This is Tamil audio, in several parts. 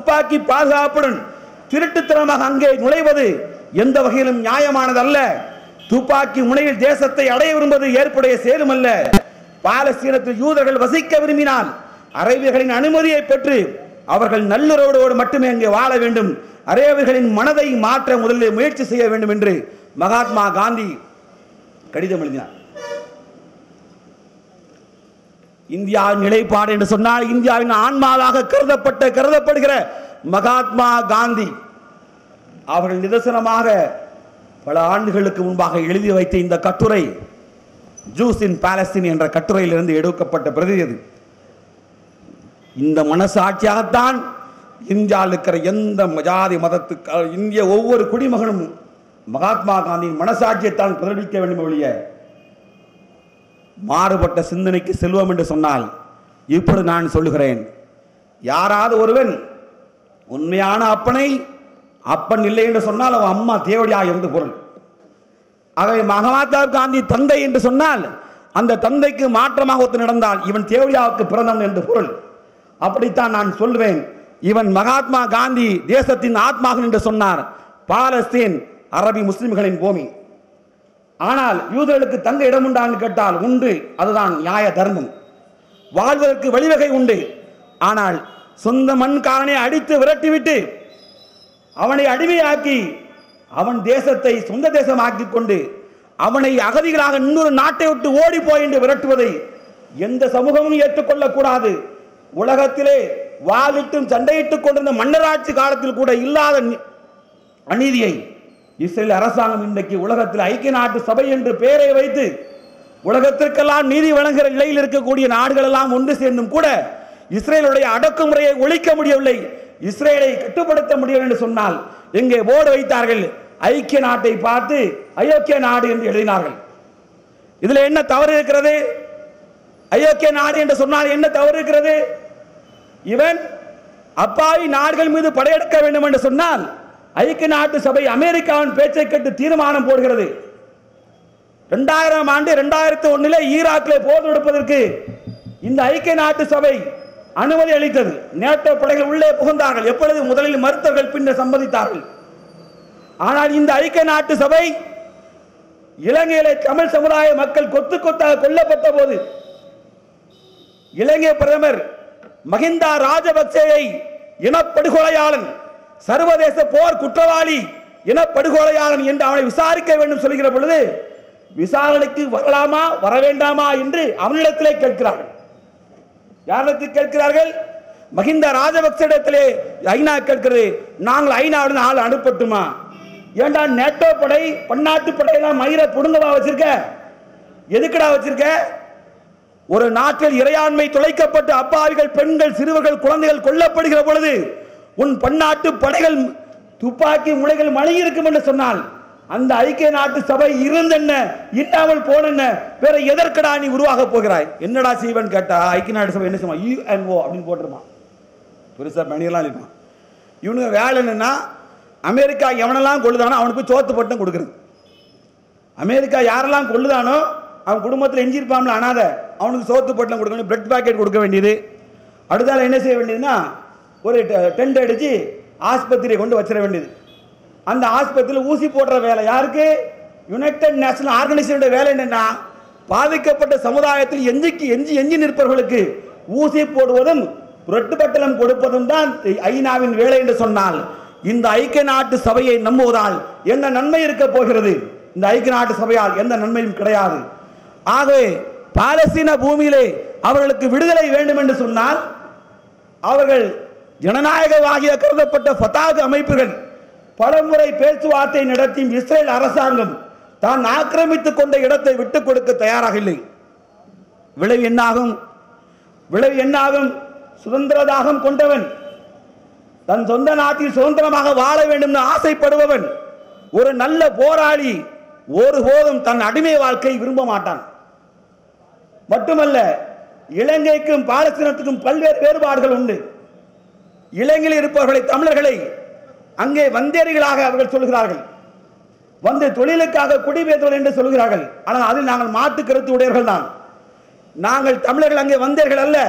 துப்பாக்கி பாதுகாப்புடன் திருட்டுத்தனமாக அங்கே நுழைவது எந்த வகையிலும் நியாயமானதல்ல. துப்பாக்கி முனையில் தேசத்தை அடைய விரும்புவது ஏற்புடைய சேருமல்ல. பாலஸ்தீனத்தில் யூதர்கள் வசிக்க விரும்பினால் அரேபியர்களின் அனுமதியை பெற்று அவர்கள் நல்லுறவோடு மட்டுமே அங்கே வாழ வேண்டும். அரேபியர்களின் மனதை மாற்ற முதலில் முயற்சி செய்ய வேண்டும் என்று மகாத்மா காந்தி கடிதம் எழுதினார். இந்தியாவின் நிலைப்பாடு என்று சொன்னால் இந்தியாவின் ஆன்மாவாக கருதப்படுகிற மகாத்மா காந்தி அவர்கள் நிதர்சனமாக பல ஆண்டுகளுக்கு முன்பாக எழுதி வைத்த இந்த கட்டுரை ஜூஸ் இன் பாலஸ்தீன் என்ற கட்டுரையிலிருந்து எடுக்கப்பட்ட பிரதி. அது இந்த மனசாட்சியாகத்தான் இந்தியாவில் இருக்கிற எந்த ஜாதி மதத்துக்கு இந்திய ஒவ்வொரு குடிமகனும் மகாத்மா காந்தியின் மனசாட்சியைத்தான் பிரதிபலிக்க வேண்டும் ஒழிய மாறுபட்ட சிந்தனைக்கு செல்வோம் என்று சொன்னால் இப்பொழுது நான் சொல்லுகிறேன், யாராவது ஒருவன் உண்மையான அப்பன் இல்லை என்று சொன்னால் அவன் அம்மா தேவடியாக இருந்து பொருள். ஆகவே மகாத்மா காந்தி தந்தை என்று சொன்னால் அந்த தந்தைக்கு மாற்றமாக ஒத்து நடந்தால் இவன் தேவடியாவுக்கு பிறந்தவன் என்று பொருள். அப்படித்தான் நான் சொல்வேன். இவன் மகாத்மா காந்தி தேசத்தின் ஆத்மாகன் என்று சொன்னார். பாலஸ்தீன் அரபி முஸ்லிம்களின் பூமி. ஆனால் யூதர்களுக்கு தங்க இடம் உண்டான்னு கேட்டால் உண்டு. அதுதான் நியாய தர்மம். வாழ்வதற்கு வழிவகை உண்டு. ஆனால் சொந்த மண்காரனை அடித்து விரட்டிவிட்டு அவனை அடிமையாக்கி அவன் தேசத்தை சொந்த தேசமாக்கி கொண்டு அவனை அகதிகளாக இன்னொரு நாட்டை விட்டு ஓடி போய் என்று விரட்டுவதை எந்த சமூகமும் ஏற்றுக்கொள்ளக்கூடாது. உலகத்திலே வாளிட்டும் சண்டையிட்டுக் கொண்டிருந்த மன்னராட்சி காலத்தில் கூட இல்லாத அநீதியை இஸ்ரேல் அரசாங்கம் இன்றைக்கு உலகத்தில் ஐக்கிய நாட்டு சபை என்று பெயரை வைத்து உலகத்திற்கெல்லாம் நீதி வழங்குகிற நிலையில் இருக்கக்கூடிய நாடுகள் எல்லாம் ஒன்று சேர்ந்தும் கூட இஸ்ரேலுடைய அடக்குமுறையை ஒழிக்க முடியவில்லை, இஸ்ரேலை கட்டுப்படுத்த முடியவில்லை என்று சொன்னால் எங்கே போர்டு வைத்தார்கள், ஐக்கிய நாட்டை பார்த்து அயோக்கிய நாடு என்று எழுதினார்கள். இதில் என்ன தவறு இருக்கிறது? அயோக்கிய நாடு என்று சொன்னால் என்ன தவறு இருக்கிறது? இவன் அப்பாவி நாடுகள் மீது படையெடுக்க வேண்டும் என்று சொன்னால் ஐக்கிய நாட்டு சபை அமெரிக்காவின் பேச்சை கேட்டு தீர்மானம் போடுகிறது. 2000 ஆண்டு 2001 ஈராக்கில் போர் தொடுப்பதற்கு இந்த ஐக்கிய நாட்டு சபை அனுமதி அளித்தது. நேட்டோ படைகள் உள்ளே புகுந்தார்கள். எப்பொழுது? முதலில் மறுத்தவர்கள், பின்னர் சம்மதித்தார்கள். ஆனால் இந்த ஐக்கிய நாட்டு சபை இலங்கையிலே தமிழ் சமுதாய மக்கள் கொத்து கொத்தாக கொல்லப்பட்ட போது இலங்கை பிரதமர் மஹிந்தா ராஜபக்சேயை இனப்படுகொலையாளன், சர்வதேச போர் குற்றவாளி, இனப்படுகொலையாளன் என்று அவனை விசாரிக்க வேண்டும் சொல்கிற பொழுது விசாரணைக்கு வரலாமா வர வேண்டாமா என்று அவனிடத்திலே கேட்கிறார்கள். யாரிடத்தில் கேட்கிறார்கள்? மஹிந்த ராஜபக்சேடத்திலே ஐநா கேட்கிறது. நாங்கள் ஐநாவுடன் ஆள் அனுப்பட்டுமா? ஏண்டா நேட்டோ படை பன்னாட்டு படையெல்லாம் மயிரை புடுங்கவா வச்சிருக்க? எதுக்குடா வச்சிருக்க? ஒரு நாட்டில் இறையாண்மை தொலைக்கப்பட்டு அப்பாவிகள், பெண்கள், சிறுவர்கள், குழந்தைகள் கொல்லப்படுகிற பொழுது உன் பன்னாட்டு படைகள் துப்பாக்கி முனைகள் மழை இருக்கும் என்று சொன்னால் அந்த ஐக்கிய நாட்டு சபை இருந்தென்ன, இல்லாமல் போன வேற எதற்கடா நீ உருவாக போகிறாய்? என்னடா செய்வன் கேட்டா ஐக்கிய நாட்டு சபை என்ன செய்வான்? UNO அப்படின்னு போட்டிருப்பான். பெருசா பணியெல்லாம் இருப்பான். இவனுக்கு வேலை என்னன்னா அமெரிக்கா எவனெல்லாம் கொள்ளுதானோ அவனுக்கு சோத்து பட்டம் கொடுக்குறது. அமெரிக்கா யாரெல்லாம் கொள்ளுதானோ அவன் குடும்பத்தில் எஞ்சிருப்பான்ல அனாத, அவனுக்கு சோத்து பட்டம் கொடுக்கணும், பிரெட் பாக்கெட் கொடுக்க வேண்டியது. அடுத்தால என்ன செய்ய வேண்டியதுன்னா ஒரு டென்ட் அடிச்சு ஆஸ்பத்திரியை கொண்டு வச்சிட வேண்டியது. அந்த ஆஸ்பத்திரியில் ஊசி போடுற வேலை யாருக்கு? யுனைடெட் நேஷனல் ஆர்கனைசேஷனுடைய வேலை என்னன்னா பாதிக்கப்பட்ட சமுதாயத்தில் எஞ்சி நிற்பவர்களுக்கு ஊசி போடுவதும் பிரெட் பட்டலம் கொடுப்பதும் தான் ஐநாவின் வேலை என்று சொன்னால் இந்த ஐக்கிய நாட்டு சபையை நம்புவதால் என்ன நன்மை இருக்க போகிறது? இந்த ஐக்கிய நாட்டு சபையால் எந்த நன்மையும் கிடையாது. ஆகவே பாலஸ்தீன பூமியிலே அவர்களுக்கு விடுதலை வேண்டும் என்று சொன்னால் அவர்கள் ஜனநாயகவாதியாக கருதப்பட்ட ஃபத்தாஹ் அமைப்புகள் பலமுறை பேச்சுவார்த்தை நடத்தியும் இஸ்ரேல் அரசாங்கம் தான் ஆக்கிரமித்துக் கொண்ட இடத்தை விட்டுக் கொடுக்க தயாராக இல்லை. விளைவு என்னாகும்? சுதந்திர தாகம் கொண்டவன், தன் சொந்த நாட்டில் சுதந்திரமாக வாழ வேண்டும் ஆசைப்படுபவன், ஒரு நல்ல போராளி ஒருபோதும் தன் அடிமை வாழ்க்கை விரும்ப மாட்டான். மட்டுமல்ல, இலங்கைக்கும் பாலஸ்தீனத்துக்கும் பல்வேறு வேறுபாடுகள் உண்டு. இலங்கையில் இருப்பவர்களை, தமிழர்களை அங்கே வந்தேரிகளாக அவர்கள் சொல்கிறார்கள், வந்து தொழிலுக்காக குடிபெயர்ந்தவர்கள் என்று சொல்கிறார்கள். ஆனால் அதில் நாங்கள் மாற்று கருத்து உடையவர்கள் தான். நாங்கள் தமிழர்கள் அங்கே வந்தேர்கள் அல்ல.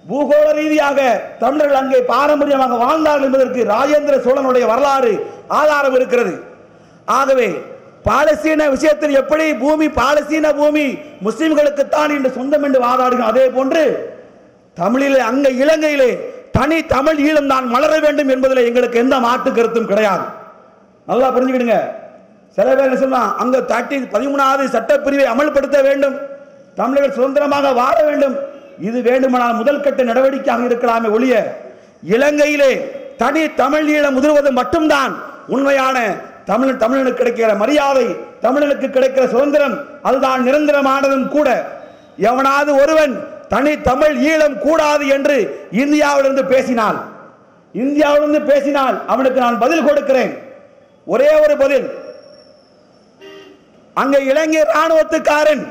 பூகோள ரீதியாக தமிழர்கள் அங்கே பாரம்பரியமாக வாழ்ந்தார்கள் என்பதற்கு ராஜேந்திர சோழனுடைய வரலாறு ஆதாரம் இருக்கிறது. ஆகவே பாலஸ்தீன விஷயத்தில் எப்படி பூமி பாலஸ்தீன பூமி முஸ்லிம்களுக்குத்தான் என்று சொந்தம் என்று வாதாடுகிறோம், அதே போன்று தமிழிலே அங்க இலங்கையிலே தனி தமிழ் ஈழம் தான் மலர வேண்டும் என்பதில் எங்களுக்கு எந்த மாற்று கருத்தும் கிடையாது. நல்லா புரிஞ்சுக்கிடுங்க. சில பேர் சொன்னா அங்க 13வது சட்டப்பிரிவை அமல்படுத்த வேண்டும், தமிழர்கள் சுதந்திரமாக வாழ வேண்டும். இது வேண்டுமானால் முதல் கட்ட நடவடிக்கையாக இருக்கலாமே ஒழிய இலங்கையிலே தனி தமிழ் ஈழம் உதிர்வது மட்டும்தான் உண்மையான தமிழனுக்கு கிடைக்கிற மரியாதை, தமிழனுக்கு கிடைக்கிற சுதந்திரம், அதுதான் நிரந்தரமானதும் கூட. எவனாவது ஒருவன் தனி தமிழ் ஈழம் கூடாது என்று இந்தியாவிலிருந்து பேசினால் அவனுக்கு நான் பதில் கொடுக்கிறேன். ஒரே ஒரு பதில். அங்கே இலங்கை ராணுவத்துக்காரன்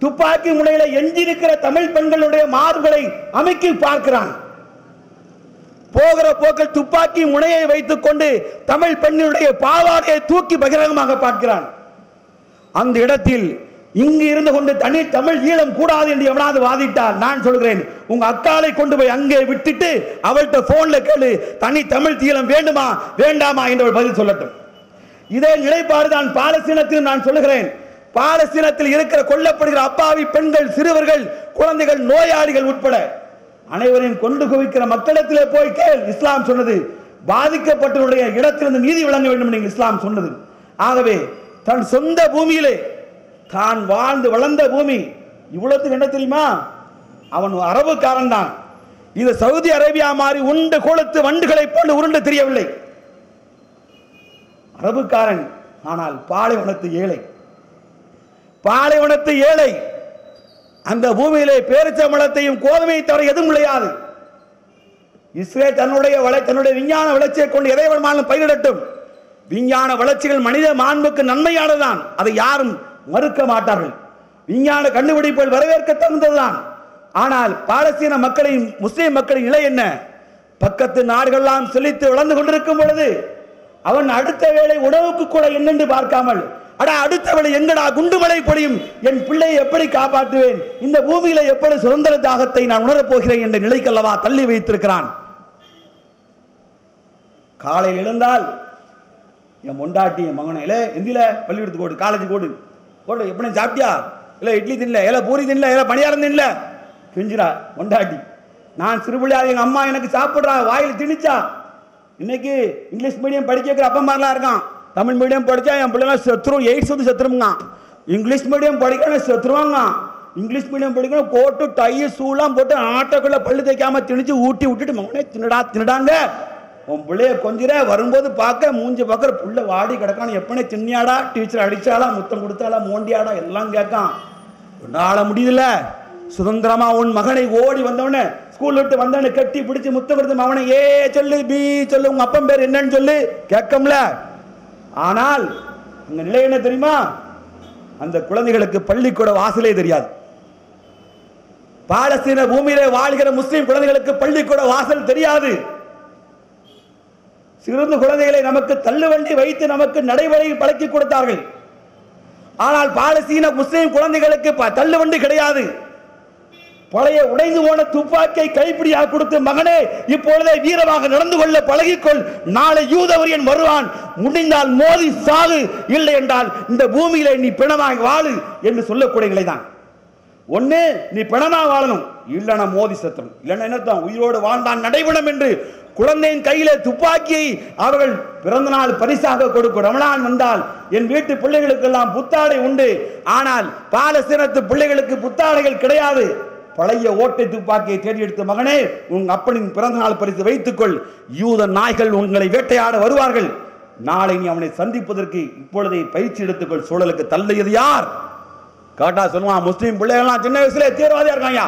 துப்பாக்கி முனையில எஞ்சிருக்கிற தமிழ் பெண்களுடைய மார்புகளை அமைக்கி பார்க்கிறான். போகிற போக்கில் துப்பாக்கி முனையை வைத்துக் கொண்டு தமிழ் பெண்ணுடைய பாவாடையை தூக்கி பகிரங்கமாக பார்க்கிறான். அந்த இடத்தில் இங்கு இருந்து கொண்டு தனி தமிழ் ஈழம் கூடாது என்று எவனாவது வாதிட்டால் நான் சொல்கிறேன், உங்க அக்காலை கொண்டு போய் அங்கே விட்டுட்டு அவள்கிட்ட போன்ல கேளு, தனி தமிழ் ஈழம் வேண்டுமா வேண்டாமா என்று பதில் சொல்லட்டும். இதே நிலைப்பாடு தான் பாலஸ்தீனத்தில் நான் சொல்லுகிறேன். பாலஸ்தீனத்தில் இருக்கிற கொல்லப்படுகிற அப்பாவி பெண்கள், சிறுவர்கள், குழந்தைகள், நோயாளிகள் உட்பட அனைவரையும் கொண்டு குவிக்கிற மக்களிடத்திலே போய் கேள். இஸ்லாம் சொன்னது பாதிக்கப்பட்டவருடைய இடத்திலிருந்து நீதி வழங்க வேண்டும் என்று இஸ்லாம் சொன்னது. ஆகவே தன் சொந்த பூமியிலே தான் வாழ்ந்து வளர்ந்த பூமி இவ்வளவுக்கு என்ன தெரியுமா, அவன் அரபுக்காரன் தான். இது சவுதி அரேபியா மாதிரி உண்டு கொளுத்து வண்டுகளை போன்று உருண்டு தெரியவில்லை. அரபுக்காரன், ஆனால் பாலைவனத்து ஏழை. அந்த பூமியிலே பேரிச்சம்பழத்தையும் கோதுமையை தவிர எதுவும் விளையாது. இஸ்ரேல் தன்னுடைய விஞ்ஞான வளர்ச்சியை கொண்டு எதை வேணுமானாலும் பயிரிடட்டும். விஞ்ஞான வளர்ச்சிகள் மனித மாண்புக்கு நன்மையானதுதான், அதை யாரும் மறுக்க மாட்டார்கள். விஞ்ஞான கண்டுபிடிப்புகள் வரவேற்க தகுந்ததுதான். ஆனால் பாலஸ்தீன மக்களின், முஸ்லிம் மக்களின் நிலை என்ன? பக்கத்து நாடுகளெல்லாம் செழித்து வளர்ந்து கொண்டிருக்கும் பொழுது அவன் அடுத்த வேளை உணவுக்கு கூட என்னென்று பார்க்காமல், அடுத்த வேளை எங்கடா குண்டுமலை பொழியும், என் பிள்ளையை எப்படி காப்பாற்றுவேன், இந்த பூமியில எப்படி சுதந்திர தாகத்தை நான் உணரப் போகிறேன் என்ற நிலைக்கல்லவா தள்ளி வைத்திருக்கிறான். காலையில் எழுந்தால் என் மொண்டாட்டி என் மகனை இந்தியில பள்ளிக்கூடத்துக்கு ஓடு, காலேஜுக்கு ஓடு, எப்படி சாப்பிட்டியா, இல்ல இட்லி தின்ல, இல்ல பூரி தின்ல, இல்ல பணியாரம் தின்ல கெஞ்சிரா மொண்டாட்டி. நான் சிறுபிள்ளையா எங்க அம்மா எனக்கு சாப்பிடுறா வாயில் திணிச்சா. இன்னைக்கு இங்கிலீஷ் மீடியம் படிக்க வைக்கிற அப்பா மாதிரிலாம் இருக்கான். தமிழ் மீடியம் படிச்சா என் பிள்ளைங்க செத்துரும், எய்ட்ஸ் வந்து செத்துருங்க. இங்கிலீஷ் மீடியம் படிக்கணும் செத்துருவாங்க. இங்கிலீஷ் மீடியம் படிக்கணும் கோட்டு டை ஷூலாம் போட்டு ஆட்டோக்குள்ள பல்லு தைக்காம திணிச்சு ஊட்டி விட்டுட்டு மகனே தின்னுடாங்க. உன் பிள்ளைய கொஞ்சிற வரும்போது பார்க்க மூஞ்சி பார்க்குற புள்ள வாடி கிடக்கான்னு எப்பனே தின்னியாடா, டீச்சர் அடிச்சாலா, முத்தம் கொடுத்தாலா, மோண்டியாடா எல்லாம் கேட்கான். ஒன்னால முடியல. சுதந்திரமா உன் மகனை ஓடி வந்தவன ஸ்கூல் விட்டு வந்தவனை கட்டி பிடிச்சு முத்தம் கொடுத்து அவனை ஏ சொல்லு பி சொல்லு, உங்க அப்பன் பேர் என்னன்னு சொல்லு கேட்கல. ஆனால் இந்த நிலை என்ன தெரியுமா, அந்த குழந்தைகளுக்கு பள்ளிக்கூட வாசலே தெரியாது. பாலஸ்தீன பூமியிலே வாழ்கிற முஸ்லிம் குழந்தைகளுக்கு பள்ளிக்கூட வாசல் தெரியாது. சிறந்த குழந்தைகளை நமக்கு தள்ளுவண்டி வைத்து நமக்கு நடைமுறையில் பழக்கி கொடுத்தார்கள். ஆனால் பாலஸ்தீன முஸ்லிம் குழந்தைகளுக்கு தள்ளுவண்டி கிடையாது. பழைய உடைந்து போன துப்பாக்கியை கைப்பிடியாக கொடுத்து மகனே இப்பொழுதே வீரமாக நடந்து கொள்ள பழகிக்கொள், நாளை யூதவரியன் வருவான், முடிந்தால் மோதி சாகு, இல்லை என்றால் இந்த பூமியில நீ பிணமாக வாழு என்று சொல்லக்கூடிய நிலைதான். ஒண்ணு நீ பிணமா வாழணும், இல்லைன்னா மோதி சத்தம், இல்லைன்னா என்னத்தான் உயிரோடு வாழ்ந்தான் நடைபெறும் என்று குழந்தையின் கையிலே துப்பாக்கியை அவர்கள் பிறந்த நாள் பரிசாக கொடுக்கும். ரமலான் வந்தால் என் வீட்டு பிள்ளைகளுக்கெல்லாம் புத்தாடை உண்டு. ஆனால் பாலஸ்தீனத்து பிள்ளைகளுக்கு புத்தாடைகள் கிடையாது. பழைய ஓட்டை துப்பாக்கியை தேடி எடுத்த மகனே உங்க அப்பனின் பிறந்த நாள் பரிசு வைத்துக்கொள், யூத நாய்கள் உங்களை வேட்டையாட வருவார்கள், நாளை நீ அவனை சந்திப்பதற்கு இப்பொழுதே பயிற்சி எடுத்துக்கொள். சூழலுக்கு தள்ளியது யார்? காட்டா சொல்லுவான், முஸ்லீம் பிள்ளைகள்லாம் சின்ன வயசுல தீவிரவாதியா இருக்காங்க,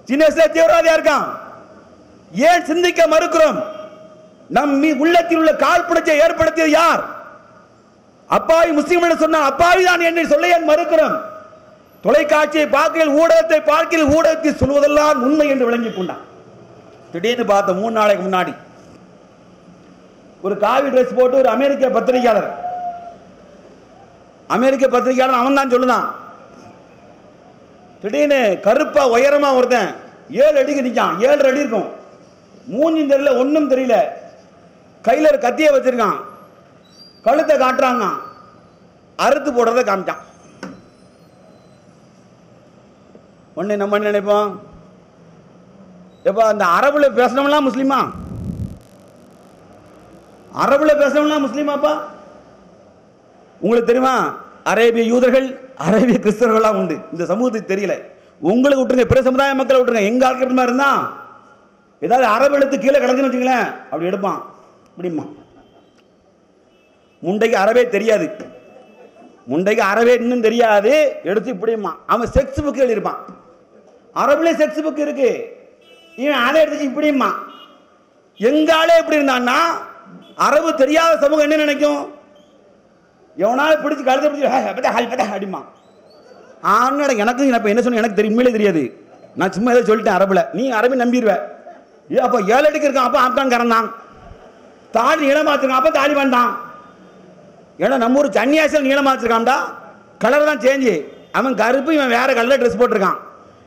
சின்ன வயசுல தீவிரவாதியா இருக்கான். ஏன் சிந்திக்க மறுக்கிறோம்? நம் உள்ளத்தில் உள்ள கால் பிடிச்ச ஏற்படுத்தியது யார்? அப்பாவி முஸ்லீம் சொன்ன அப்பாவிதான் என்று சொல்ல ஏன் மறுக்கிறோம்? தொலைக்காட்சியை பார்க்கையில், ஊடகத்தை பார்க்கையில், ஊடகத்தை சொல்வதெல்லாம் உண்மை என்று விளங்கிக் கொண்டான். திடீர்னு பார்த்த 3 நாளைக்கு முன்னாடி ஒரு காவி ட்ரெஸ் போட்டு ஒரு அமெரிக்க பத்திரிகையாளர் அவன் தான் சொல்லுதான், திடீர்னு கருப்பா உயரமா ஒருத்தன் 7 அடிக்கு நிற்கான், 7.5 அடி இருக்கும், மூஞ்சும் தெரியல ஒன்றும் தெரியல, கையில் ஒரு கத்தியை வச்சிருக்கான், கழுத்தை காட்டுறாங்க, அறுத்து போடுறத காமிச்சான். ஒன்று நம்ம என்ன நினைப்போம், எப்போ அந்த அரபுல பேசணும்லாம் முஸ்லீமா, அரபுல பேசணும்லாம் முஸ்லீமாப்பா? உங்களுக்கு தெரியுமா, அரேபிய யூதர்கள் அரேபிய கிறிஸ்தவர்கள்லாம் உண்டு, இந்த சமூகத்துக்கு தெரியல. உங்களுக்கு விட்டுருங்க, பிற சமுதாய மக்களை விட்டுருங்க. எங்க ஆட்கள் மாதிரி இருந்தா ஏதாவது அரபு எழுத்து கீழே கிடக்குன்னு வச்சுங்களேன், அப்படி எடுப்பான், இப்படிமா. முண்டைக்கு அரபே தெரியாது, முண்டைக்கு அரபே இன்னும் தெரியாது, எடுத்து இப்படிமா. அவன் செக்ஸ் புக் எழுதியிருப்பான், அரபுல செக்ஸ் புக் இருக்கு, இவன் அதை எடுத்து இப்படிமா. எங்காலே எப்படி இருந்தான்னா அரபு தெரியாத சமூகம் என்ன நினைக்கும், எவனாலும் பிடிச்சி கழுத்தை பிடிச்சி அடிமா. ஆனாட எனக்கு என்ன சொன்ன எனக்கு தெரியும், உண்மையிலே தெரியாது, நான் சும்மா ஏதோ சொல்லிட்டேன் அரபுல, நீ அரபி நம்பிடுவேன். அப்போ 7 அடிக்கு இருக்கான், அப்போ ஆப்கான்காரன் தான். தாடி நீளமாச்சிருக்கான், அப்போ தாலிபான் தான். ஏன்னா நம்ம ஊர் சன்னியாசியில் நீளமாச்சிருக்கான்டா, கலர் தான் சேஞ்சு, அவன் கருப்பு, இவன் வேற கலர் ட்ரெஸ் போட்டிருக்கான்.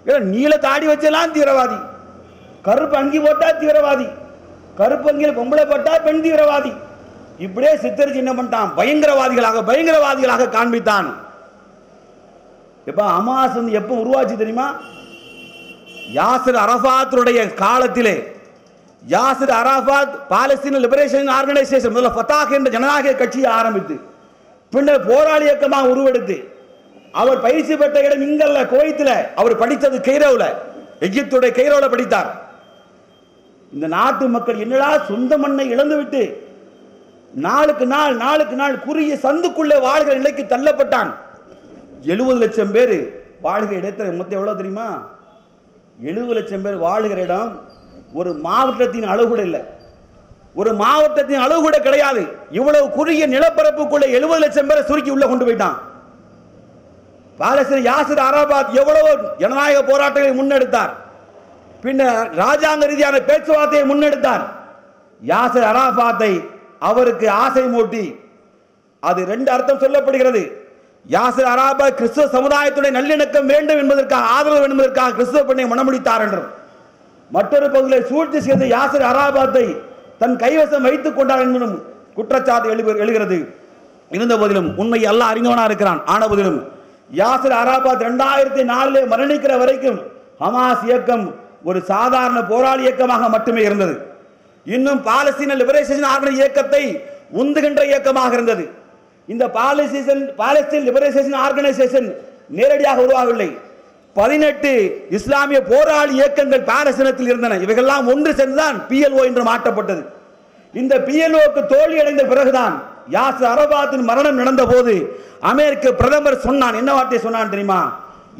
ஏன்னா நீல தாடி வச்செல்லாம் தீவிரவாதி, கருப்பு அங்கி போட்டா தீவிரவாதி, கருப்பு அங்கியில் பொம்பளை போட்டா பெண் தீவிரவாதி. இப்படியே சித்தரிச்சு என்ன பண்ணிட்டான், பயங்கரவாதிகளாக காண்பித்தான். எப்ப ஹமாஸ் எப்ப உருவாச்சு தெரியுமா, யாசிர் அரஃபாத்துடைய காலத்திலே. யாசிர் அரஃபாத் பாலஸ்தீன லிபரேஷன் ஆர்கனைசேஷன், முதல்ல ஃபத்தாஹ் என்ற ஜனநாயக கட்சியை ஆரம்பித்து பின்னர் போராளி இயக்கமாக உருவெடுத்து அவர் பயிற்சி பெற்ற இடம் இங்கல்ல, குவைத்தில். அவர் படித்தது கைரோவில், எகிப்துடைய கைரோவில் படித்தார். இந்த நாட்டு மக்கள் என்னடா சொந்த மண்ணை இழந்துவிட்டு நாளுக்கு நாள் குறுகிய சந்துக்குள்ளே வாழ்கிற நிலைக்கு தள்ளப்பட்டான். 70 லட்சம் பேர் வாழ்கிற இடத்துல மொத்தம் எவ்வளவு தெரியுமா, 70 லட்சம் பேர் வாழ்கிற இடம் ஒரு மாவட்டத்தின் அளவு கூட இல்லை, ஒரு மாவட்டத்தின் அளவு கூட கிடையாது. இவ்வளவு குறுகிய நிலப்பரப்புக்குள்ள 70 லட்சம் பேரை சுருக்கி உள்ள கொண்டு போயிட்டான். பாலஸ்தீன யாசிர் அரஃபாத் எவ்வளவு ஜனநாயக போராட்டங்களை முன்னெடுத்தார், பின்னர் ராஜாங்க ரீதியான பேச்சுவார்த்தையை முன்னெடுத்தார். யாசிர் அரஃபாத்தை அவருக்கு ஆசை மூட்டி, அது 2 அர்த்தம் சொல்லப்படுகிறது. யாசிர் அரஃபாத் கிறிஸ்துவ சமுதாயத்துடைய நல்லிணக்கம் வேண்டும் என்பதற்காக, ஆதரவு வேண்டும் என்பதற்காக கிறிஸ்துவ பெண்ணை மணமுடித்தார் என்றும், மற்றொரு பகுதியில் சூழ்ச்சி செய்து யாசிர் அரஃபாத்தை தன் கைவசம் வைத்துக் கொண்டார் என்பதும் குற்றச்சாட்டு எழுகிறது. இருந்த போதிலும் உண்மை அல்லாஹ் அறிந்தவனா இருக்கிறான். ஆன போதிலும் யாசிர் அரஃபாத் 2004 மரணிக்கிற வரைக்கும் ஹமாஸ் இயக்கம் ஒரு சாதாரண போராளி இயக்கமாக மட்டுமே இருந்தது. இன்னும் பாலஸ்தீன லிபரேஷன் ஆர்கனைசேஷன் இயக்கத்தை உந்துகின்ற இயக்கமாக இருந்தது. இந்த பாலஸ்தீன் லிபரேஷன் ஆர்கனைசேஷன் நேரடியாக உருவாகவில்லை. 18 இஸ்லாமிய போராளி இயக்கங்கள் பாலஸ்தீனத்தில் இருந்தன. இவைகள்லாம் ஒன்று சேர்ந்துதான் PLO என்று மாற்றப்பட்டது. இந்த PLOக்கு தோல்வி அடைந்த பிறகுதான் யாசிர் அரஃபாத்தின் மரணம் நடந்த போது அமெரிக்க பிரதமர் சொன்னான், என்ன வார்த்தை சொன்னான் தெரியுமா,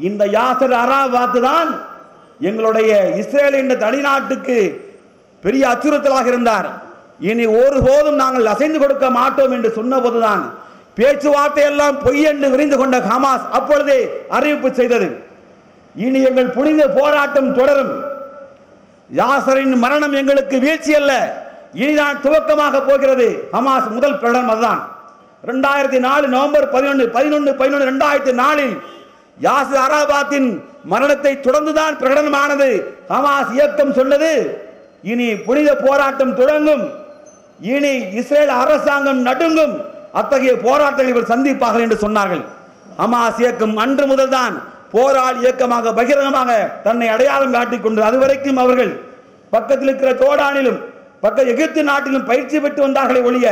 இந்த யாசிர் அரஃபாத் தான் எங்களுடைய இஸ்ரேல் என்ற தனிநாட்டுக்கு பெரிய அச்சுறுத்தலாக இருந்தார், இனி ஒருபோதும் நாங்கள் அசைந்து கொடுக்க மாட்டோம் என்று சொன்ன போதுதான் பேச்சுவார்த்தை எல்லாம் பொய் என்று விரிந்து கொண்ட ஹமாஸ் அப்பொழுதே அறிவிப்பு செய்தது, இனி எங்கள் புனித போராட்டம் தொடரும், யாசரின் மரணம் எங்களுக்கு வீழ்ச்சி அல்ல, இனிதான் துவக்கமாக போகிறது. ஹமாஸ் முதல் பிரகடனம் அதுதான். 2004 நவம்பர் 11 2004 யாசிர் அரஃபாத்தின் மரணத்தை தொடர்ந்துதான் பிரகடனமானது. ஹமாஸ் இயக்கம் சொன்னது, இனி புனித போராட்டம் தொடங்கும், இனி இஸ்ரேல் அரசாங்கம் நடுங்கும், அத்தகைய போராட்டங்களை இவர் சந்திப்பார்கள் என்று சொன்னார்கள். ஹமாஸ் இயக்கம் அன்று முதல் தான் போராளி இயக்கமாக பகிரங்கமாக தன்னை அடையாளம் காட்டிக் கொண்டு, அதுவரைக்கும் அவர்கள் பக்கத்தில் இருக்கிற ஜோர்டானிலும் எகிப்து நாட்டிலும் பயிற்சி பெற்று வந்தார்களே ஒழிய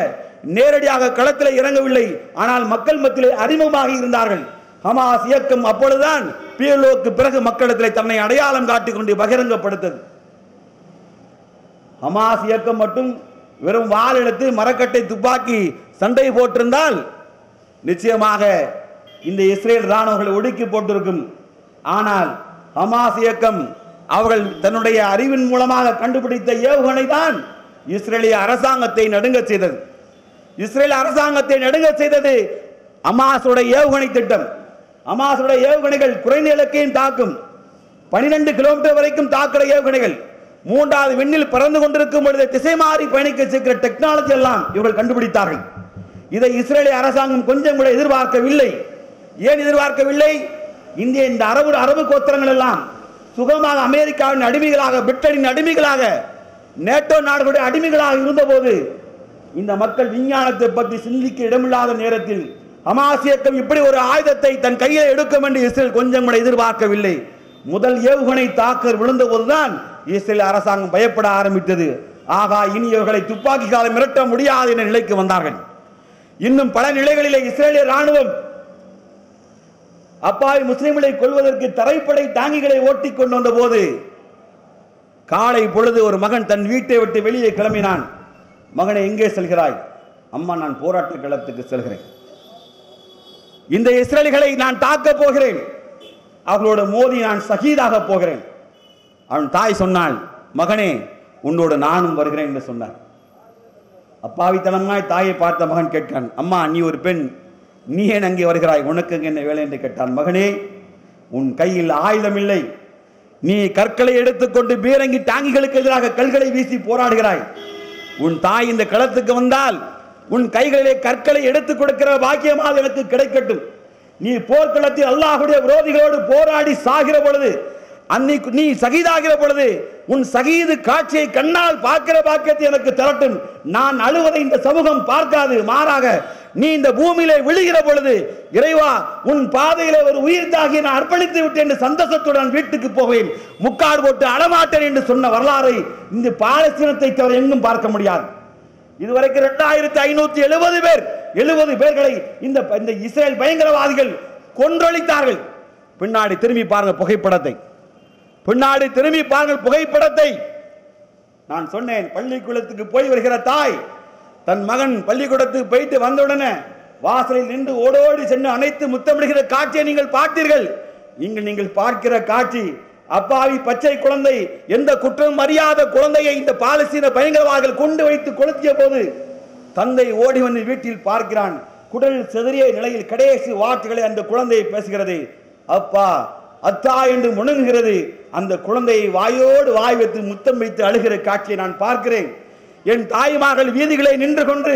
நேரடியாக களத்தில் இறங்கவில்லை. ஆனால் மக்கள் மத்தியிலே அறிமுகமாக இருந்தார்கள். ஹமாஸ் இயக்கம் அப்பொழுதுதான் PLOக்கு பிறகு மக்களிடத்தில் தன்னை அடையாளம் காட்டிக் கொண்டு பகிரங்கப்படுத்தது. ஹமாஸ் இயக்கம் மட்டும் வெறும் வாள் எடுத்து மரக்கட்டை துப்பாக்கி சண்டை போட்டிருந்தால் நிச்சயமாக இந்த இஸ்ரேல் ராணுவங்களை ஒடுக்கி போட்டிருக்கும். ஆனால் ஹமாஸ் இயக்கம் அவர்கள் தன்னுடைய அறிவின் மூலமாக கண்டுபிடித்த ஏவுகணை தான் இஸ்ரேலிய அரசாங்கத்தை நடுங்க செய்தது. இஸ்ரேல் அரசாங்கத்தை நடுங்க செய்தது ஹமாஸுடைய ஏவுகணை திட்டம். ஹமாஸுடைய ஏவுகணைகள் குறைந்த இலக்கையும் தாக்கும், 12 கிலோமீட்டர் வரைக்கும் தாக்குற ஏவுகணைகள், 3வது விண்ணில் பறந்து கொண்டிருக்கும் பொழுது திசை மாறி பயணிக்க செய்கிற டெக்னாலஜி எல்லாம் இவர்கள் கண்டுபிடித்தார்கள். இதை இஸ்ரேலிய அரசாங்கம் கொஞ்சம் கூட எதிர்பார்க்கவில்லை. ஏன் எதிர்பார்க்கவில்லை? இந்த அரபு கோத்திரங்கள் எல்லாம் சுகமாக அமெரிக்காவின் அடிமைகளாக, பிரிட்டனின் அடிமைகளாக, நேட்டோ நாடுகளுடைய அடிமைகளாக இருந்தபோது இந்த மக்கள் விஞ்ஞானத்தை பற்றி சிந்திக்க இடமில்லாத நேரத்தில் ஹமாஸ் இயக்கம் இப்படி ஒரு ஆயுதத்தை தன் கையில் எடுக்கும் என்று இஸ்ரேல் கொஞ்சம் கூட எதிர்பார்க்கவில்லை. முதல் ஏவுகணை தாக்குதல் விழுந்த போதுதான் இஸ்ரேல் அரசாங்கம் பயப்பட ஆரம்பித்தது. ஆகா, இனி இவர்களை துப்பாக்கி காலம் மிரட்ட முடியாது என்ற நிலைக்கு வந்தார்கள். இன்னும் பல நிலைகளிலே இஸ்ரேலிய ராணுவம் அப்பாவி முஸ்லிம்களை கொள்வதற்கு தரைப்படை டாங்கிகளை ஓட்டிக் கொண்டு வந்த போது காலை பொழுது ஒரு மகன் தன் வீட்டை விட்டு வெளியே கிளம்பினான். மகனை எங்கே செல்கிறாய்? அம்மா, நான் போராட்ட களத்துக்கு செல்கிறேன். இந்த இஸ்ரேலிகளை நான் தாக்கப் போகிறேன், அவர்களோட மோதி நான் ஷஹீதாக போகிறேன். அவன் தாய் சொன்னாள், மகனே, உன்னோடு நானும் வருகிறேன் என்று சொன்னார். அப்பாவித்தனமாய் தாயை பார்த்த மகன் கேட்கிறான், அம்மா, நீ ஒரு பெண், நீ ஏன் அங்கே வருகிறாய்? உனக்கு என்ன வேலை என்று கேட்டான். மகனே, உன் கையில் ஆயுதம் இல்லை, நீ கற்களை எடுத்துக்கொண்டு பீரங்கி டாங்கிகளுக்கு எதிராக கல்களை வீசி போராடுகிறாய். உன் தாய் இந்த களத்துக்கு வந்தால் உன் கைகளிலே கற்களை எடுத்துக் கொடுக்கிற பாக்கியமாக எனக்கு கிடைக்கட்டும். நீ போர்க்களத்தில் அல்லாஹ்வுடைய விரோதிகளோடு போராடி சாகிற பொழுது, அன்னைக்கு நீ ஷஹீதாகிற பொழுது உன் ஷஹீது காட்சியை கண்ணால் பார்க்கிற பாக்கியத்தை எனக்கு தரட்டும். நான் அழுவதை இந்த சமூகம் பார்க்காது, மாறாக நீ இந்த பூமியிலே விழுகிற பொழுது, இறைவா, உன் பாதையிலே ஒரு உயிர் தாகி நான் அர்ப்பணித்து விட்டேன் என்று சந்தோஷத்துடன் வீட்டுக்கு போவேன், முக்காடு போட்டு அழமாட்டேன் என்று சொன்ன வரலாறை இந்த பாலஸ்தீனத்தை தவிர எங்கும் பார்க்க முடியாது. இதுவரைக்கும் 2570 பேர் 70 பேர்களை இந்த இஸ்ரேல் பயங்கரவாதிகள் கொன்றொழித்தார்கள். பின்னாடி திரும்பி பாருங்க புகைப்படத்தை, பின்னாடி திரும்பி பாருங்கள் புகைப்படத்தை. நான் சொன்னேன், பள்ளிக்கூடத்துக்கு போய் வருகிற தாய் தன் மகன் பள்ளிக்கூடத்துக்கு போயிட்டு வந்தவுடனே வாசலில் நின்று ஓடோடி சென்று அனைத்து முத்தமிடுகிற காட்சியை நீங்கள் பார்த்தீர்கள். இங்கு நீங்கள் பார்க்கிற காட்சி, அப்பாவி பச்சை குழந்தை, எந்த குற்றம் அறியாத குழந்தையை இந்த பாலஸ்தீன பயங்கரவாதிகள் கொண்டு வைத்து கொளுத்திய போது தந்தை ஓடி வந்து வீட்டில் பார்க்கிறான். குடல் செதறிய நிலையில் கடைசி வார்த்தைகளை அந்த குழந்தையை பேசுகிறது. அப்பா, அத்தா என்று முணங்குகிறது. அந்த குழந்தையை வாயோடு வாய் வைத்து முத்தம் வைத்து அழுகிற காட்சியை நான் பார்க்கிறேன். என் தாய்மார்கள் வீதிகளை நின்று கொண்டு,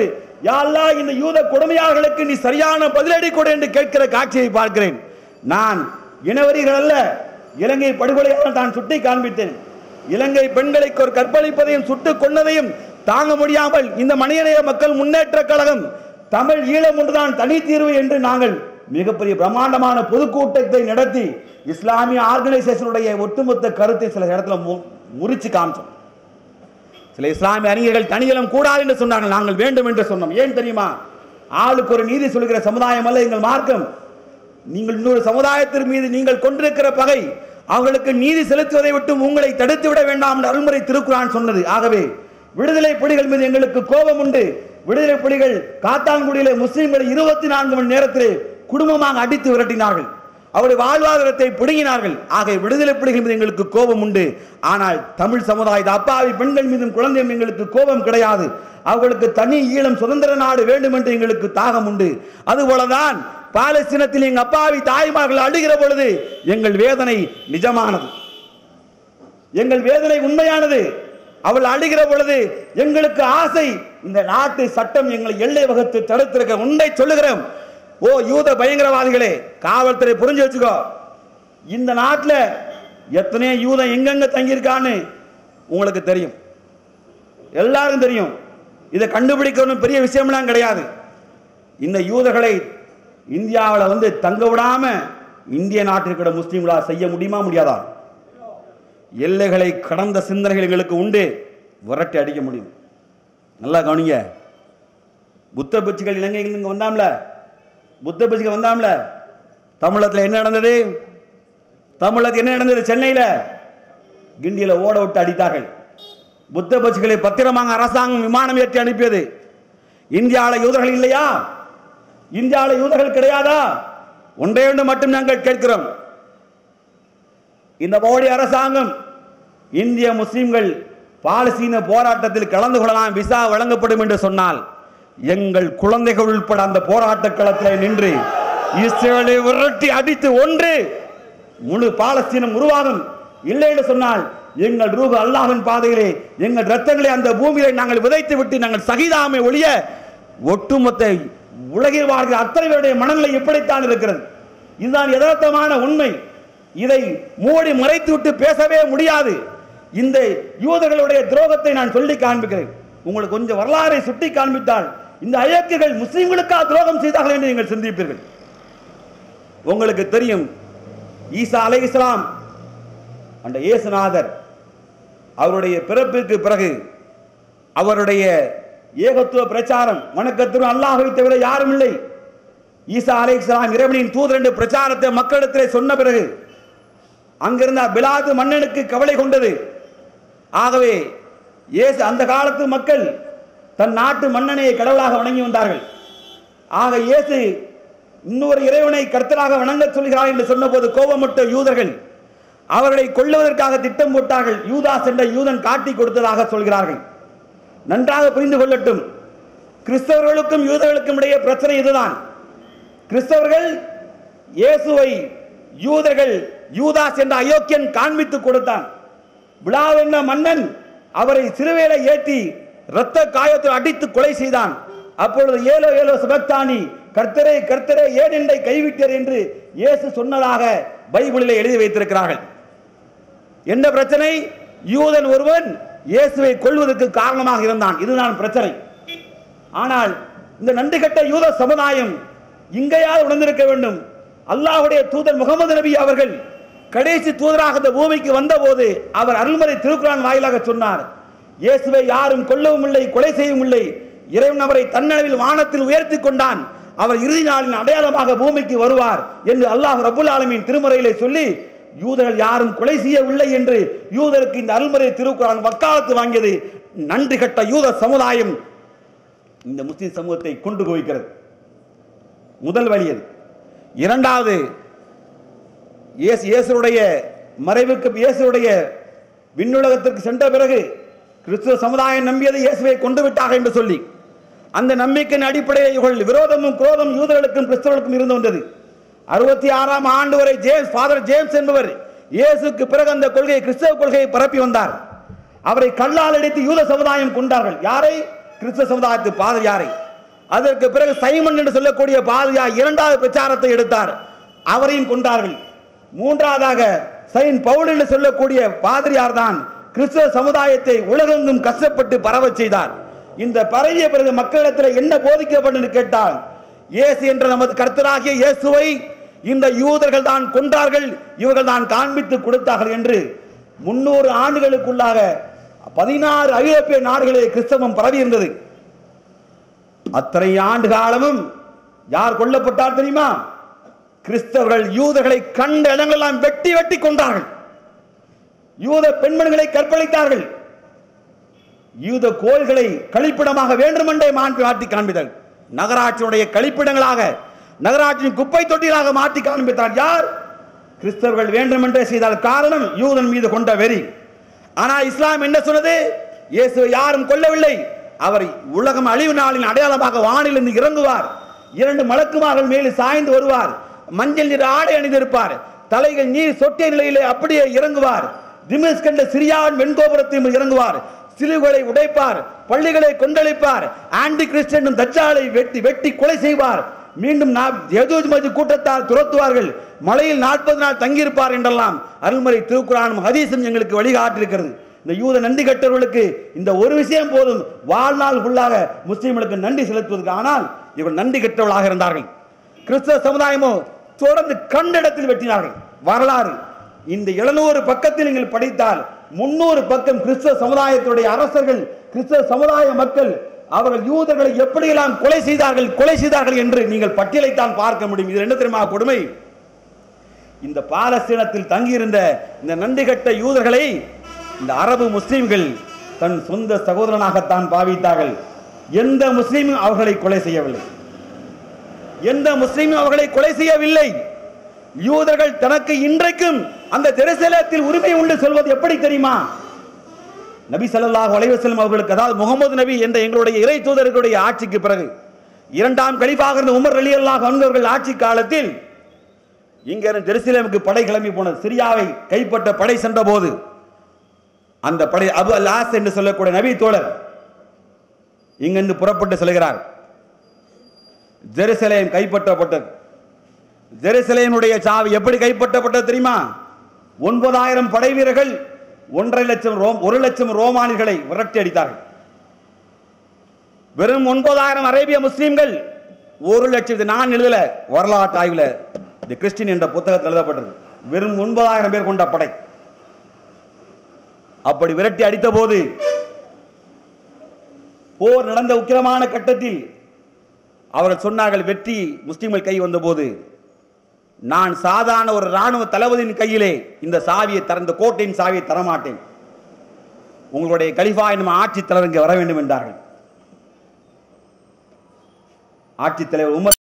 யா அல்லாஹ், இந்த யூத கொடுமையாளர்களுக்கு நீ சரியான பதிலடி கொடு என்று கேட்கிற காட்சியை பார்க்கிறேன். நான் இனவரிகள் அல்ல, இலங்கை படுகொலையால் தான் சுட்டி காண்பித்தேன். இலங்கை பெண்களை ஒரு கற்பழிப்பதையும் சுட்டுக் கொண்டதையும் தாங்க முடியாமல் இந்த மனிதநேய மக்கள் முன்னேற்ற கழகம் தமிழ் ஈழம் ஒன்றுதான் தனி தீர்வு என்று நாங்கள் மிகப்பெரிய பிரம்மாண்டமான பொதுக்கூட்டத்தை நடத்தி இஸ்லாமிய ஆர்கனைசேஷனுடைய ஒட்டுமொத்த கருத்தை சில இடத்துல முறிச்சு காமிச்சோம். சில இஸ்லாமிய அறிஞர்கள் தனியலம் கூடாது என்று சொன்னார்கள், நாங்கள் வேண்டும் என்று சொன்னோம். ஏன் தெரியுமா? ஆளுக்கு ஒரு நீதி சொல்கிற சமுதாயம் அல்ல எங்கள் மார்க்கம். நீங்கள் இன்னொரு சமுதாயத்தின் மீது நீங்கள் கொண்டிருக்கிற பகை, அவர்களுக்கு நீதி செலுத்துவதை விட்டு உங்களை தடுத்து விட வேண்டாம் என்று அருள்முறை திருக்குர்ஆன் சொன்னது. ஆகவே விடுதலை புலிகள் மீது எங்களுக்கு கோபம் உண்டு. விடுதலை புலிகள் காத்தான்குடியிலே முஸ்லிம்களை 24 மணி நேரத்தில் குடும்பமாக அடித்து விரட்டினார்கள், அவருடைய வாழ்வாதாரத்தை பிடுங்கினார்கள். ஆக விடுதலை புலிகள் மீது எங்களுக்கு கோபம் உண்டு. ஆனால் தமிழ் சமுதாய அப்பாவி பெண்கள் மீதும் குழந்தையும் எங்களுக்கு கோபம் கிடையாது. அவர்களுக்கு தனி ஈழம் சுதந்திர நாடு வேண்டும் என்று எங்களுக்கு தாகம் உண்டு. அதுபோலதான் பாலஸ்தீனத்தில் எங்கள் அப்பாவி தாய்மார்கள் அழுகிற பொழுது எங்கள் வேதனை நிஜமானது, எங்கள் வேதனை உண்மையானது. அவள் அழுகிற பொழுது எங்களுக்கு ஆசை, இந்த நாட்டு சட்டம் எங்களை எல்லை வகுத்து தடுத்திருக்க. உண்டை சொல்லுகிறோம், ஓ யூத பயங்கரவாதிகளே, காவல்துறை புரிஞ்சு வச்சுக்கோ, இந்த நாட்டில் எத்தனையோ யூதம் எங்கெங்க தங்கியிருக்கான்னு உங்களுக்கு தெரியும், எல்லாரும் தெரியும். இதை கண்டுபிடிக்கணும் பெரிய விஷயம்லாம் கிடையாது. இந்த யூதர்களை இந்தியாவில் தங்க விடாம இந்திய நாட்டிற்கிற முஸ்லீம்களால் செய்ய முடியுமா முடியாதா? எல்லைகளை கடந்த சிந்தனைகள் எங்களுக்கு உண்டு, விரட்டி அடிக்க முடியும். நல்லா கவனிங்க, புத்த பிட்சுகள் இலங்கையில் இங்கே வந்தாம்ல, புத்த பிட்சுகள் வந்தாம்ல, தமிழகத்தில் என்ன நடந்தது? தமிழகத்தில் என்ன நடந்தது? சென்னையில் கிண்டியில் ஓட விட்டு அடித்தார்கள். புத்த பிட்சுகளை பத்திரமாக அரசாங்கம் விமானம் ஏற்றி அனுப்பியது. இந்தியாவில் யூதர்கள் இல்லையா? இந்தியாவில் யூதர்கள் கிடையாதா? ஒன்றே ஒன்று மட்டும் நாங்கள் கேட்கிறோம், இந்த மோடி அரசாங்கம் இந்திய முஸ்லிம்கள் பாலஸ்தீன போராட்டத்தில் கலந்து கொள்ளலாம், விசா வழங்கப்படும் என்று சொன்னால் எங்கள் குழந்தைகள் உட்பட அந்த போராட்ட களத்தில் நின்று இஸ்ரேலை விரட்டி அடித்து ஒன்று முழு பாலஸ்தீனம் உருவாகும். இல்லை என்று சொன்னால் எங்கள் ரூஹ் அல்லாஹ்வின் பாதையிலே எங்கள் ரத்தங்களை அந்த பூமியிலே நாங்கள் விதைத்து விட்டு நாங்கள் ஷஹீதாமை ஒழிய ஒட்டுமொத்த உலகில் வாழ்கிற அத்தனை பேருடைய மனநிலை இப்படித்தான் இருக்கிறது. இதுதான் யதார்த்தமான உண்மை. இதை மூடி மறைத்து விட்டு பேசவே முடியாது. இந்த யூதர்களுடைய துரோகத்தை நான் சொல்லி காண்பிக்கிறேன். உங்களுக்கு கொஞ்சம் வரலாறை சுட்டி காண்பித்தால் இந்த அயோக்கியர்கள் முஸ்லிம்களுக்காக துரோகம் செய்தார்கள் என்று நீங்கள் சிந்திப்பீர்கள். உங்களுக்கு தெரியும், ஈசா அலைஹிஸ்ஸலாம் அந்த இயேசுநாதர் அவருடைய பிறப்பிற்கு பிறகு அவருடைய ஏகத்துவ பிரச்சாரம், வணக்கத்திற்கு அல்லாஹ்வை தவிர யாரும் இல்லை, ஈசா அலைஹிஸ்ஸலாம் இறைவனின் தூதர் என்ற பிரச்சாரத்தை மக்களிடத்திலே சொன்ன பிறகு அங்கிருந்த பிலாது மன்னனுக்கு கவலை கொண்டது. ஆகவே இயேசு அந்த காலத்து மக்கள் தன் நாட்டு மன்னனை கடவுளாக வணங்கி வந்தார்கள். ஆக இயேசு இன்னொரு இறைவனை கர்த்தராக வணங்க சொல்கிறார் என்று சொன்னபோது கோபமற்ற யூதர்கள் அவர்களை கொல்லுவதற்காக திட்டம் போட்டார்கள். யூதாஸ் என்ற யூதன் காட்டி கொடுத்ததாக சொல்கிறார்கள். நன்றாக புரிந்து கொள்ளட்டும், கிறிஸ்தவர்களுக்கும் யூதர்களுக்கும் இடையே பிரச்சனை இதுதான். கிறிஸ்தவர்கள் இயேசுவை யூதர்கள் யூதாஸ் என்ற அயோக்கியன் காண்பித்து கொடுத்தான். பிலாத் என்ற மன்னன் அவரை சிலுவையில ஏற்றி இரத்த காயத்தில் அடித்து கொலை செய்தான். அப்பொழுது ஏலோ ஏலோ சபக்தானி, கர்த்தரே கர்த்தரே ஏன் என்னை கைவிட்டீர் என்று இயேசு சொன்னதாக பைபிளிலே எழுதி வைத்திருக்கிறார்கள். என்ன பிரச்சனை? யூதன் ஒருவன் இயேசுவை கொல்வதற்கு காரணமாக இருந்தான். இதுதான் பிரச்சனை. ஆனால் இந்த நன்றி கட்ட யூத சமுதாயம் இங்கேயாவது உணர்ந்திருக்க வேண்டும். அல்லாஹ்வுடைய தூதர் முகமது நபி அவர்கள் கடைசி தூதராக இந்த பூமிக்கு வந்தபோது அவர் அருள்மறை திருக்குர்ஆன் வாயிலாக சொன்னார், இயேசுவை யாரும் கொல்லவும் இல்லை, கொலை செய்யவும் இல்லை. இறைவன் அவரை தன்னளவில் வானத்தில் உயர்த்தி கொண்டான். அவர் இறுதி நாளின் அடையாளமாக பூமிக்கு வருவார் என்று அல்லாஹ் ரப்புல் ஆலமீன் திருமறையிலே சொல்லி யூதர்கள் யாரும் கொலை செய்யவில்லை என்று யூதருக்கு இந்த அருள்மறை திருக்குர்ஆன் வக்காலத்து வாங்கியது. நன்றி கட்ட யூத சமுதாயம் இந்த முஸ்லிம் சமூகத்தை கொண்டு குவிக்கிறது. முதல் வழி அது. இரண்டாவது, இயேசுடைய மறைவுக்கு, இயேசுடைய விண்ணுலகத்திற்கு சென்ற பிறகு கிறிஸ்துவ சமுதாயம் நம்பியது இயேசுவை கொண்டு விட்டார்கள் என்று சொல்லி அந்த நம்பிக்கையின் அடிப்படையில் இவர்கள் விரோதமும் குரோதம் யூதர்களுக்கும் கிறிஸ்தவர்களுக்கும் இருந்து வந்தது. 66ஆம் ஆண்டு வரை ஃபாதர் ஜேம்ஸ் என்பவர் இயேசுக்கு பிறகு அந்த கொள்கையை, கிறிஸ்தவ கொள்கையை பரப்பி வந்தார். அவரை கல்லால் அடித்து யூத சமுதாயம் கொண்டார்கள். யாரை? கிறிஸ்தவ சமுதாயத்து பாதிரியாரை. அதற்கு பிறகு சைமன் என்று சொல்லக்கூடிய பாதிரியார் இரண்டாவது பிரச்சாரத்தை எடுத்தார், அவரையும் கொண்டார்கள். மூன்றாவதாக செயின்ட் பவுல் என்று சொல்லக்கூடிய பாதிரியார் தான் கிறிஸ்தவ சமுதாயத்தை உலகெங்கும் கஷ்டப்பட்டு பரவ செய்தார். இந்த பரவிய பிறகு மக்களிடத்தில் என்ன போதிக்கப்பட்டு கேட்டால், இயேசு என்ற நமது கர்த்தராகிய இயேசுவை இந்த யூதர்கள் தான் கொன்றார்கள், இவர்கள் தான் காண்பித்து கொடுத்தார்கள் என்று 300 ஆண்டுகளுக்குள்ளாக 16 ஐரோப்பிய நாடுகளில் கிறிஸ்தவம் பரவி இருந்தது. அத்தனை ஆண்டு காலமும் யார் கொல்லப்பட்டார் தெரியுமா? கிறிஸ்தவர்கள் யூதர்களை கண்ட இடங்களெல்லாம் வெட்டி வெட்டி கொண்டார்கள். யூத பெண்மணிகளை கற்பழித்தார்கள். யூத கோயில்களை கழிப்பிடமாக வேண்டுமென்றே மாற்றி காண்பித்தார்கள். நகராட்சியுடைய கழிப்பிடங்களாக, நகராட்சியின் குப்பை தொட்டிகளாக மாற்றி காண்பித்தார். யார்? கிறிஸ்தவர்கள் வேண்டுமென்றே செய்தால். காரணம் யூதன் மீது கொண்ட வெறி. ஆனால் இஸ்லாம் என்ன சொன்னது? இயேசுவை யாரும் கொல்லவில்லை, அவர் உலகம் அழிவு நாளின் அடையாளமாக வானிலிருந்து இறங்குவார். 2 மலக்குமார்கள் மேலே சாய்ந்து வருவார். மஞ்சள் நிற ஆடை அணிந்திருப்பார். தலைகள் நீர் சொட்டிய நிலையிலே அப்படியே இறங்குவார். திமிஸ்க் என்ற சிரியாவின் வெண்கோபுரத்தையும் இறங்குவார். சிலுவைகளை உடைப்பார், பள்ளிகளை கொந்தளிப்பார், ஆன்டி கிறிஸ்டியன் தஜ்ஜாலை வெட்டி வெட்டி கொலை செய்வார். மீண்டும் யஜூஜ் மஜூஜ் கூட்டத்தால் துரத்துவார்கள். மலையில் 40 நாள் தங்கியிருப்பார் என்றெல்லாம் அருள்மறை திருக்குர்ஆனும் ஹதீஸும் எங்களுக்கு வழிகாட்டியிருக்கிறது. இந்த யூத நன்றி கட்டவர்களுக்கு இந்த ஒரு விஷயம் போதும், வாழ்நாள் ஃபுல்லாக முஸ்லீம்களுக்கு நன்றி செலுத்துவதற்கு. ஆனால் இவர்கள் நன்றி கட்டவர்களாக இருந்தார்கள். கிறிஸ்தவ சமுதாயமோ தொடர்ந்து கண்டிடத்தில் வெட்டினார்கள். வரலாறு இந்த 700 பக்கத்தில் நீங்கள் படித்தால் 300 பக்கம் கிறிஸ்தவ சமுதாயத்துடைய அரசர்கள், கிறிஸ்தவ சமுதாய மக்கள் அவர்கள் யூதர்களை எப்படியெல்லாம் கொலை செய்தார்கள் என்று நீங்கள் பட்டியலைத்தான் பார்க்க முடியும். இது என்ன தெரியுமா கொடுமை? இந்த பாலஸ்தீனத்தில் தங்கியிருந்த இந்த நன்றி கட்ட யூதர்களை இந்த அரபு முஸ்லிம்கள் தன் சொந்த சகோதரனாகத்தான் பாவித்தார்கள். எந்த முஸ்லீமும் அவர்களை கொலை செய்யவில்லை. எந்த முஸ்லீமும் அவர்களை கொலை செய்யவில்லை. யூதர்கள் தனக்கு இன்றைக்கும் அந்த ஜெருசலேத்தில் உரிமை உண்டு சொல்வது எப்படி தெரியுமா? நபி ஸல்லல்லாஹு அலைஹி வஸல்லம் அவர்களுக்கு, அதாவது முகமது நபி என்ற எங்களுடைய இறை தூதர்களுடைய ஆட்சிக்கு பிறகு 2ஆம் கலீஃபாக இருந்த உமர் ரலியல்லாஹு அன்ஹு அவர்கள் ஆட்சி காலத்தில் இங்கிருந்து ஜெருசலேமுக்கு படை கிளம்பி போனது. சிரியாவை கைப்பற்ற படை சென்ற போது அந்த படை அபு அல் ஆஸ் என்று சொல்லக்கூடிய நபி தோழர் இங்கிருந்து புறப்பட்டு செல்கிறார். ஜெருசலேம் கைப்பற்றப்பட்டது. ஜெருசலேமுடைய சாவி எப்படி கைப்பற்றப்பட்டது தெரியுமா? 9000 படை வீரர்கள் 1,00,000 ரோமானியர்களை விரட்டி அடித்தார்கள். வெறும் 9000 அரேபிய முஸ்லிம்கள் 1,00,000. நான் எழுதல, வரலாற்று ஆய்வில் தி கிறிஸ்டின் என்ற புத்தகத்தில் எழுதப்பட்டது. வெறும் 9000 பேர் கொண்ட படை. அப்படி விரட்டி அடித்த போது போர் நடந்த உக்கிரமான கட்டத்தில் அவர்கள் சொன்னார்கள், வெற்றி முஸ்லிம்கள் கை வந்த போது நான் சாதாரண ஒரு ராணுவ தளபதியின் கையிலே இந்த சாவியை திறந்த கோட்டையின் சாவியை தரமாட்டேன், உங்களுடைய கலிஃபா என்னும் ஆட்சி தலைவர் இங்கே வர வேண்டும் என்றார்கள். ஆட்சித் தலைவர் உமர்